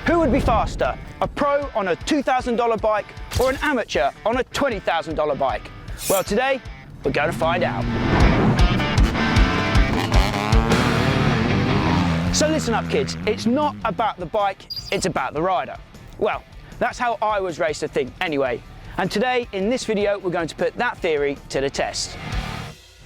Who would be faster, a pro on a $2,000 bike or an amateur on a $20,000 bike? Well, today we're going to find out. So listen up kids, it's not about the bike, it's about the rider. Well, that's how I was raised to think anyway. And today in this video we're going to put that theory to the test.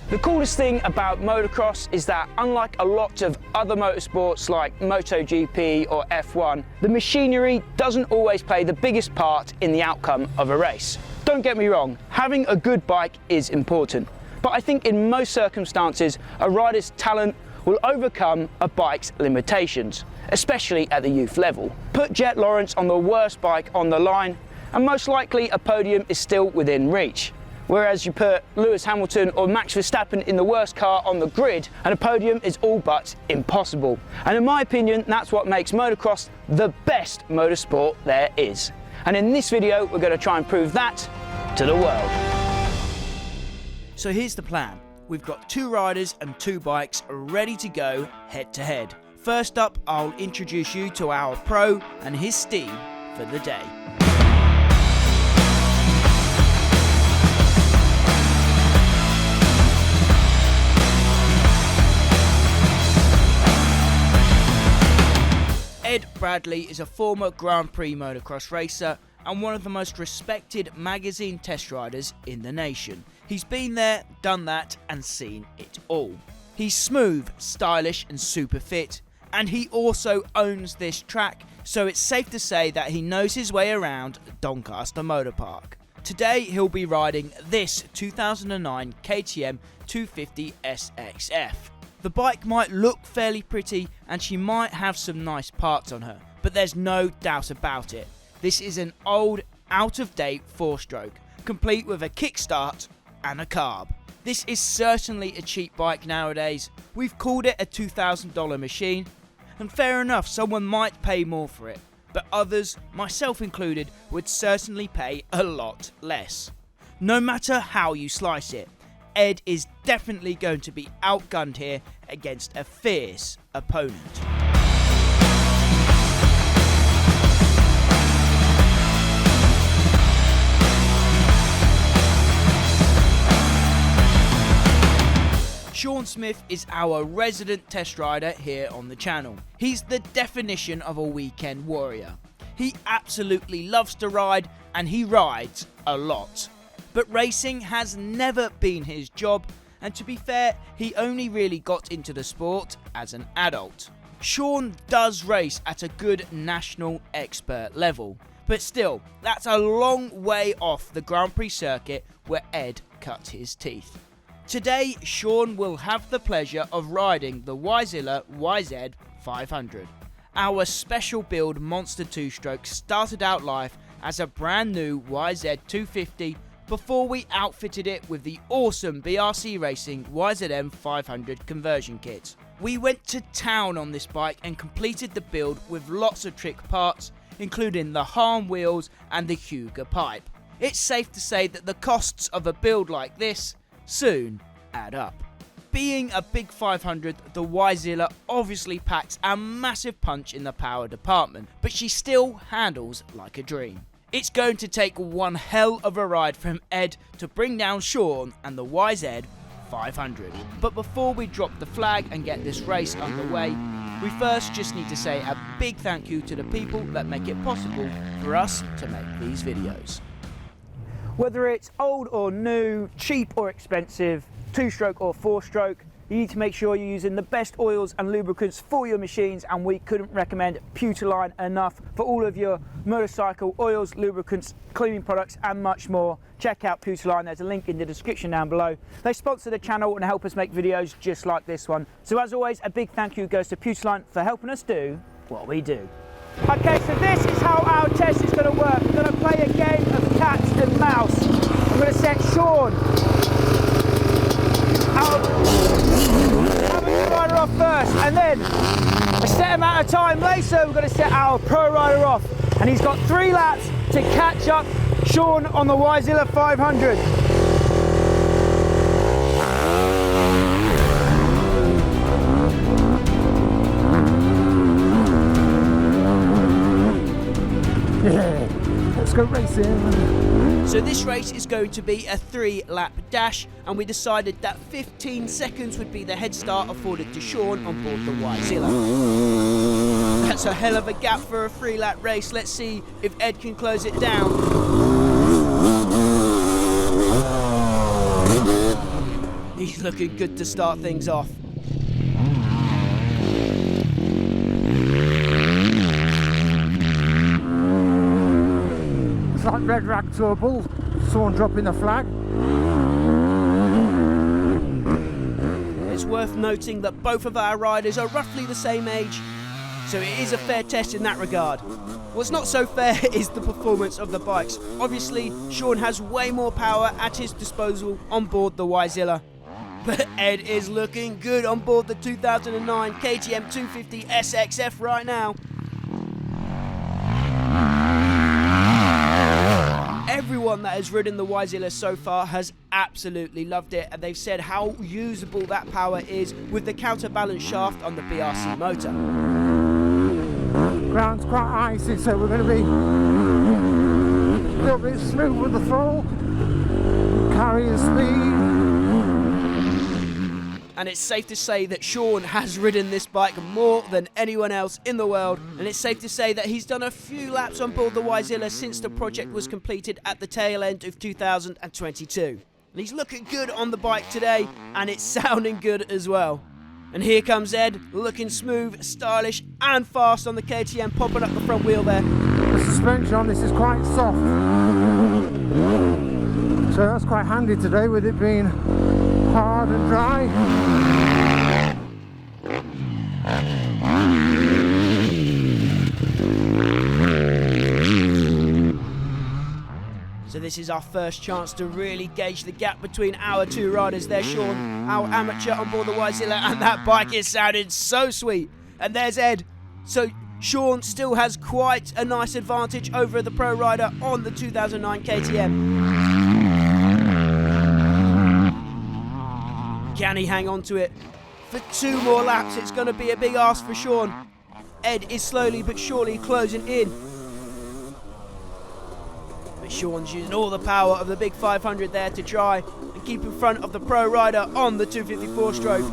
The coolest thing about motocross is that unlike a lot of other motorsports like MotoGP or F1, the machinery doesn't always play the biggest part in the outcome of a race. Don't get me wrong, having a good bike is important, but I think in most circumstances a rider's talent will overcome a bike's limitations, especially at the youth level. Put Jet Lawrence on the worst bike on the line and most likely a podium is still within reach. Whereas you put Lewis Hamilton or Max Verstappen in the worst car on the grid and a podium is all but impossible. And in my opinion, that's what makes motocross the best motorsport there is. And in this video, we're going to try and prove that to the world. So here's the plan. We've got two riders and two bikes ready to go head to head. First up, I'll introduce you to our pro and his steed for the day. Ed Bradley is a former Grand Prix motocross racer and one of the most respected magazine test riders in the nation. He's been there, done that, and seen it all. He's smooth, stylish, and super fit, and he also owns this track, so it's safe to say that he knows his way around Doncaster Motor Park. Today he'll be riding this 2009 KTM 250 SXF. The bike might look fairly pretty and she might have some nice parts on her, but there's no doubt about it. This is an old, out-of-date 4-stroke, complete with a kickstart and a carb. This is certainly a cheap bike nowadays. We've called it a $2,000 machine, and fair enough, someone might pay more for it, but others, myself included, would certainly pay a lot less. No matter how you slice it, Ed is definitely going to be outgunned here against a fierce opponent. Sean Smith is our resident test rider here on the channel. He's the definition of a weekend warrior. He absolutely loves to ride and he rides a lot. But racing has never been his job, and to be fair, he only really got into the sport as an adult. Sean does race at a good national expert level, but still, that's a long way off the Grand Prix circuit where Ed cut his teeth. Today, Sean will have the pleasure of riding the Wyzilla YZ 500. Our special build monster 2-stroke started out life as a brand new YZ 250 before we outfitted it with the awesome BRC Racing YZM 500 conversion kit. We went to town on this bike and completed the build with lots of trick parts, including the Harm wheels and the Huger pipe. It's safe to say that the costs of a build like this soon add up. Being a big 500, the Wyzilla obviously packs a massive punch in the power department, but she still handles like a dream. It's going to take one hell of a ride from Ed to bring down Sean and the YZ 500. But before we drop the flag and get this race underway, we first just need to say a big thank you to the people that make it possible for us to make these videos. Whether it's old or new, cheap or expensive, 2-stroke or 4-stroke, you need to make sure you're using the best oils and lubricants for your machines, and we couldn't recommend Putoline enough for all of your motorcycle oils, lubricants, cleaning products and much more. Check out Putoline, there's a link in the description down below. They sponsor the channel and help us make videos just like this one. So as always, a big thank you goes to Putoline for helping us do what we do. Okay, so this is how our test is going to work. We're going to play a game of cat and mouse. I'm going to set Sean, our rider, off first, and then a set amount of time later we're going to set our pro rider off, and he's got 3 laps to catch up Sean on the Wyzilla 500. Yeah, let's go racing. So this race is going to be a 3-lap dash, and we decided that 15 seconds would be the head start afforded to Sean on board the Y-Zilla. That's a hell of a gap for a 3-lap race. Let's see if Ed can close it down. He's looking good to start things off. It's like red rag to a bull, someone dropping a flag. It's worth noting that both of our riders are roughly the same age, so it is a fair test in that regard. What's not so fair is the performance of the bikes. Obviously, Sean has way more power at his disposal on board the Y-Zilla, but Ed is looking good on board the 2009 KTM 250 SXF right now. Everyone that has ridden the Y-Zilla so far has absolutely loved it, and they've said how usable that power is with the counterbalance shaft on the BRC motor. Ground's quite icy, so we're going to be a little bit smooth with the throttle, carrying speed. And it's safe to say that Sean has ridden this bike more than anyone else in the world, and it's safe to say that he's done a few laps on board the Y-Zilla since the project was completed at the tail end of 2022. And he's looking good on the bike today, and it's sounding good as well. And here comes Ed, looking smooth, stylish and fast on the KTM, popping up the front wheel there. The suspension on this is quite soft, so that's quite handy today with it being hard and dry. So this is our first chance to really gauge the gap between our two riders. There's Sean, our amateur on board the Y-Zilla, and that bike is sounding so sweet. And there's Ed. So Sean still has quite a nice advantage over the pro rider on the 2009 KTM. Can he hang on to it? For 2 more laps, it's going to be a big ask for Sean. Ed is slowly but surely closing in. But Sean's using all the power of the big 500 there to try and keep in front of the pro rider on the 254 stroke.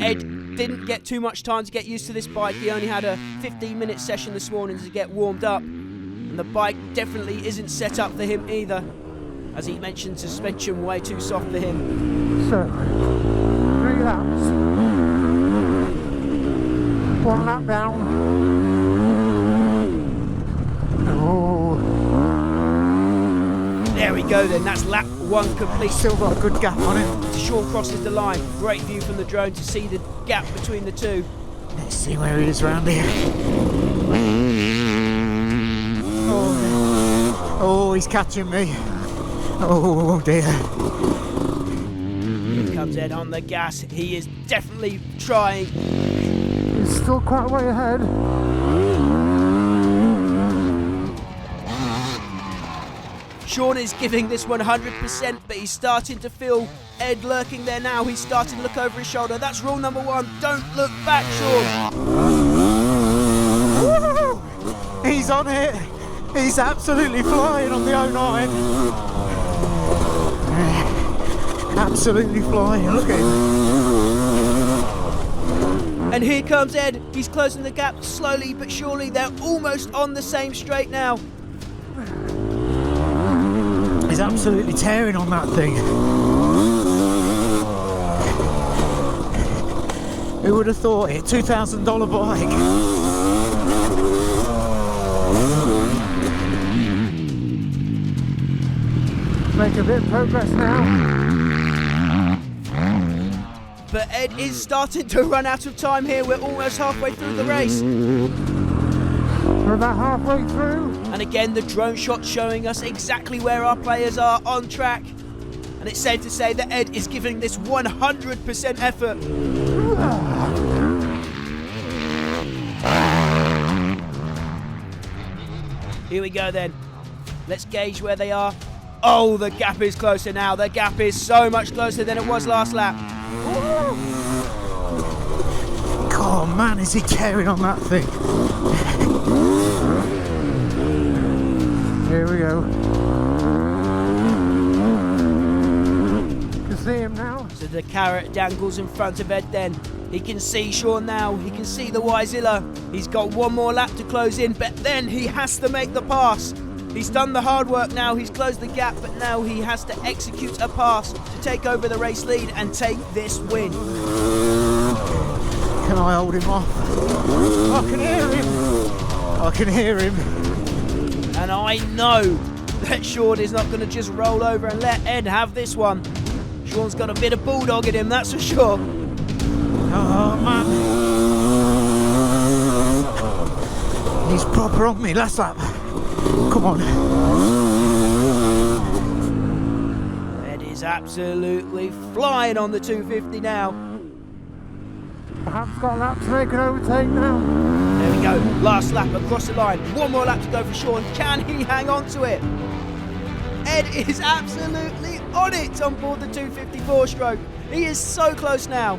Ed didn't get too much time to get used to this bike. He only had a 15-minute session this morning to get warmed up. And the bike definitely isn't set up for him either. As he mentioned, suspension way too soft for him. So, 3 laps. 1 lap down. Oh. There we go then, that's lap 1 complete. Still got a good gap on it. Sean crosses the line. Great view from the drone to see the gap between the two. Let's see where he is round here. Oh, he's catching me. Oh dear. Here comes Ed on the gas. He is definitely trying. He's still quite a way ahead. Sean is giving this 100%, but he's starting to feel Ed lurking there now. He's starting to look over his shoulder. That's rule number 1. Don't look back, Sean. Woo! He's on it. He's absolutely flying on the 09. Absolutely flying. Look at him. And here comes Ed. He's closing the gap slowly but surely. They're almost on the same straight now. He's absolutely tearing on that thing. Who would have thought it? $2,000 bike. Make a bit of progress now. But Ed is starting to run out of time here. We're almost halfway through the race. We're about halfway through. And again, the drone shot showing us exactly where our players are on track. And it's safe to say that Ed is giving this 100% effort. Here we go then. Let's gauge where they are. Oh, the gap is closer now. The gap is so much closer than it was last lap. Come man, is he tearing on that thing. Here we go. You can see him now. So the carrot dangles in front of Ed then. He can see Sean now, he can see the Wyzilla. He's got one more lap to close in, but then he has to make the pass. He's done the hard work now, he's closed the gap, but now he has to execute a pass to take over the race lead and take this win. Can I hold him off? I can hear him. I can hear him. And I know that Sean is not going to just roll over and let Ed have this one. Sean's got a bit of bulldog in him, that's for sure. Oh man. He's proper on me, last lap. Come on. Ed is absolutely flying on the 250 now. Perhaps got a lap to make an overtake now. There we go, last lap across the line. One more lap to go for Sean. Can he hang on to it? Ed is absolutely on it on board the 254 stroke. He is so close now.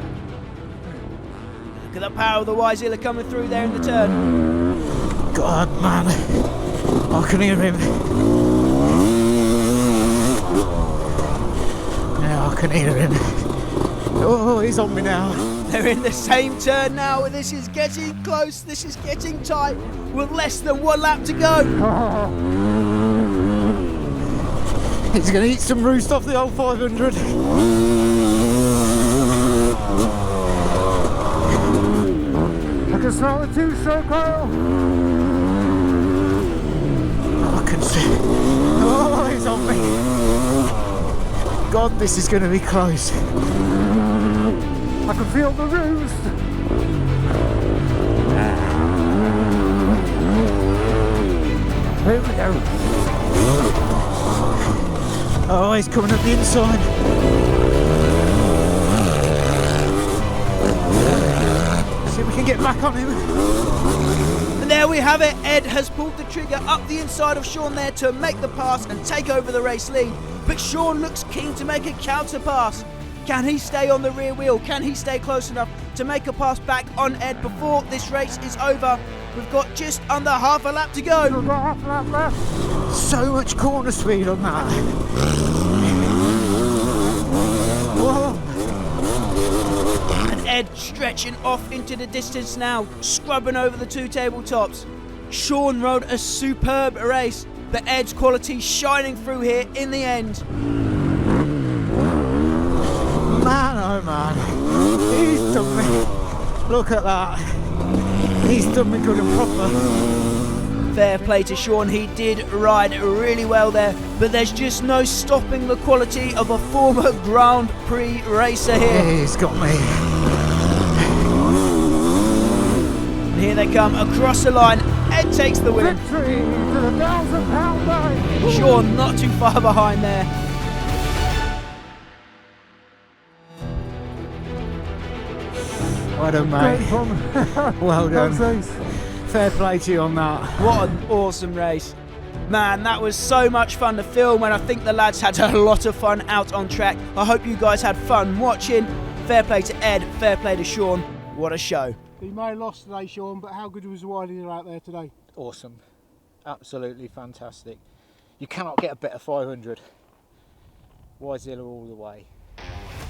Look at the power of the Wyzilla coming through there in the turn. God, man. I can hear him. Yeah, I can hear him. Oh, he's on me now. They're in the same turn now. This is getting close. This is getting tight with less than one lap to go. He's going to eat some roost off the old 500. I can smell the two-stroke oil. I can see. Oh, he's on me. God, this is going to be close. I can feel the roost. Here we go. Oh, he's coming up the inside. See if we can get back on him. And there we have it. Ed has pulled the trigger up the inside of Sean there to make the pass and take over the race lead. But Sean looks keen to make a counter pass. Can he stay on the rear wheel? Can he stay close enough to make a pass back on Ed before this race is over? We've got just under half a lap to go. We've got half a lap left. So much corner speed on that. Whoa. And Ed stretching off into the distance now, scrubbing over the two tabletops. Sean rode a superb race, but Ed's quality shining through here in the end. Man, oh man, he's done me. Look at that. He's done me good and proper. Fair play to Sean, he did ride really well there, but there's just no stopping the quality of a former Grand Prix racer here. He's got me. And here they come across the line. Ed takes the win. Victory to the £1,000 bike. Sean not too far behind there. Well done, mate. Great fun. Well done. Thanks. Fair play to you on that. What an awesome race. Man, that was so much fun to film, and I think the lads had a lot of fun out on track. I hope you guys had fun watching. Fair play to Ed, fair play to Sean. What a show. You may have lost today, Sean, but how good was the Wyzilla out there today? Awesome. Absolutely fantastic. You cannot get a better 500. Wyzilla all the way.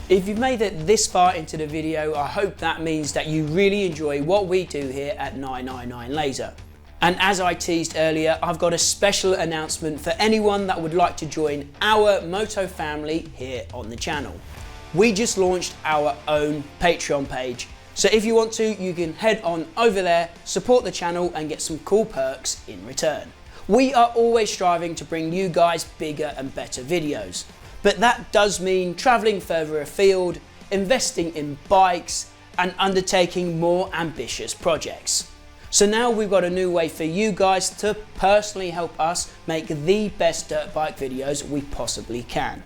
If you've made it this far into the video, I hope that means that you really enjoy what we do here at 999 Laser. And as I teased earlier, I've got a special announcement for anyone that would like to join our Moto family here on the channel. We just launched our own Patreon page. So if you want to, you can head on over there, support the channel and get some cool perks in return. We are always striving to bring you guys bigger and better videos. But that does mean travelling further afield, investing in bikes, and undertaking more ambitious projects. So now we've got a new way for you guys to personally help us make the best dirt bike videos we possibly can.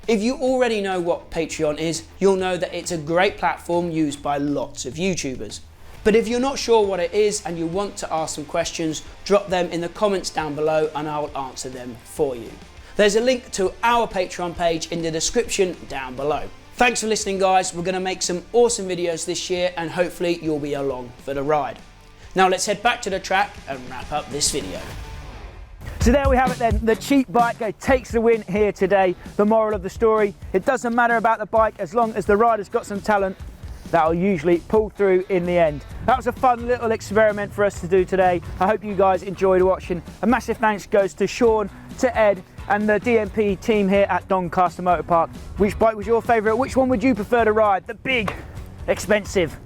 If you already know what Patreon is, you'll know that it's a great platform used by lots of YouTubers. But if you're not sure what it is and you want to ask some questions, drop them in the comments down below and I'll answer them for you. There's a link to our Patreon page in the description down below. Thanks for listening, guys. We're going to make some awesome videos this year and hopefully you'll be along for the ride. Now let's head back to the track and wrap up this video. So there we have it then, the cheap bike guy takes the win here today. The moral of the story, it doesn't matter about the bike as long as the rider's got some talent, that'll usually pull through in the end. That was a fun little experiment for us to do today. I hope you guys enjoyed watching. A massive thanks goes to Sean, to Ed and the DMP team here at Doncaster Motor Park. Which bike was your favourite? Which one would you prefer to ride? The big, expensive,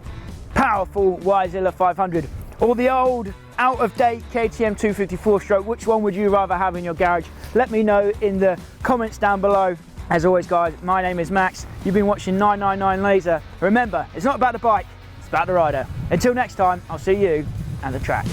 powerful Wyzilla 500 or the old, out-of-date KTM 254 stroke? Which one would you rather have in your garage? Let me know in the comments down below. As always, guys, my name is Max. You've been watching 999 Laser. Remember, it's not about the bike, it's about the rider. Until next time, I'll see you at the track.